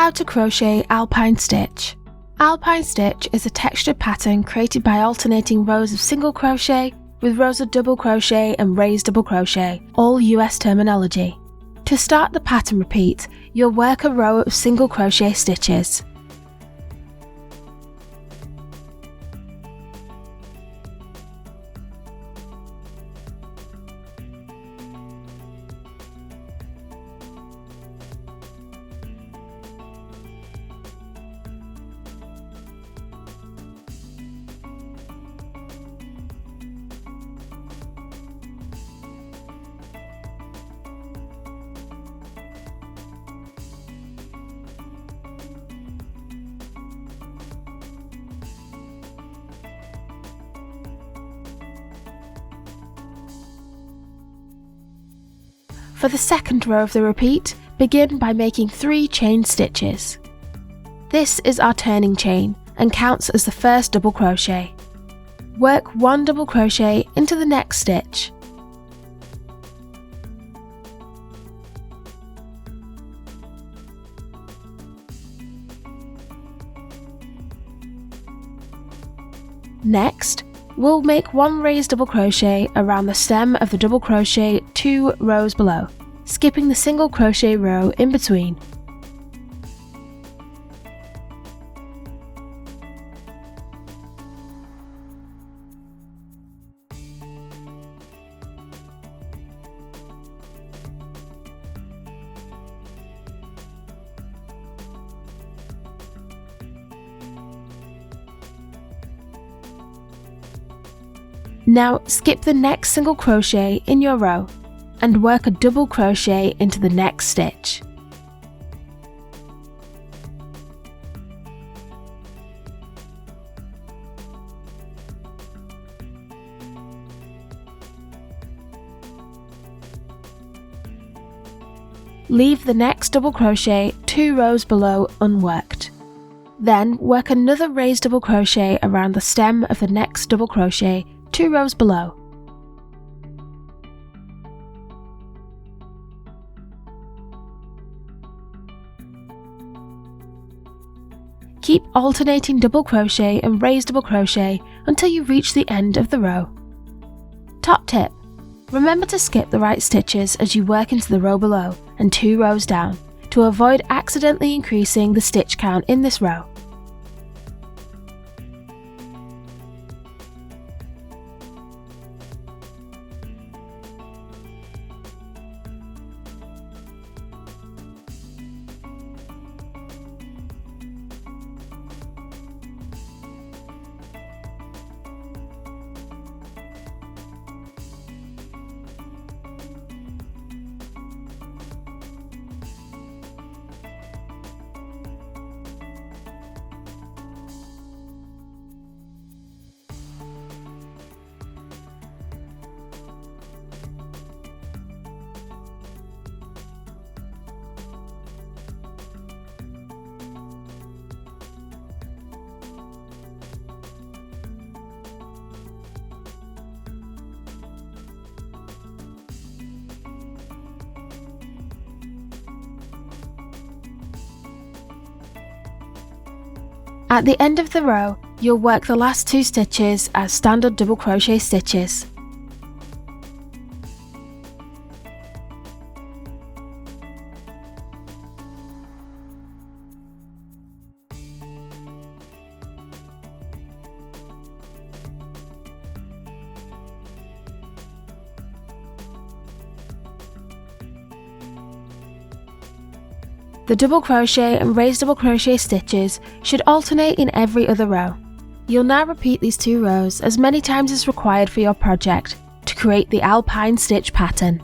How to crochet alpine stitch. Alpine stitch is a textured pattern created by alternating rows of single crochet with rows of double crochet and raised double crochet, all US terminology. To start the pattern repeat, you'll work a row of single crochet stitches. For the second row of the repeat, begin by making 3 chain stitches. This is our turning chain and counts as the first double crochet. Work 1 double crochet into the next stitch. Next, we'll make 1 raised double crochet around the stem of the double crochet 2 rows below, skipping the single crochet row in between. Now skip the next single crochet in your row and work a double crochet into the next stitch. Leave the next double crochet 2 rows below unworked. Then work another raised double crochet around the stem of the next double crochet 2 rows below. Keep alternating double crochet and raised double crochet until you reach the end of the row. Top tip: remember to skip the right stitches as you work into the row below and 2 rows down to avoid accidentally increasing the stitch count in this row. At the end of the row, you'll work the last 2 stitches as standard double crochet stitches. The double crochet and raised double crochet stitches should alternate in every other row. You'll now repeat these 2 rows as many times as required for your project to create the alpine stitch pattern.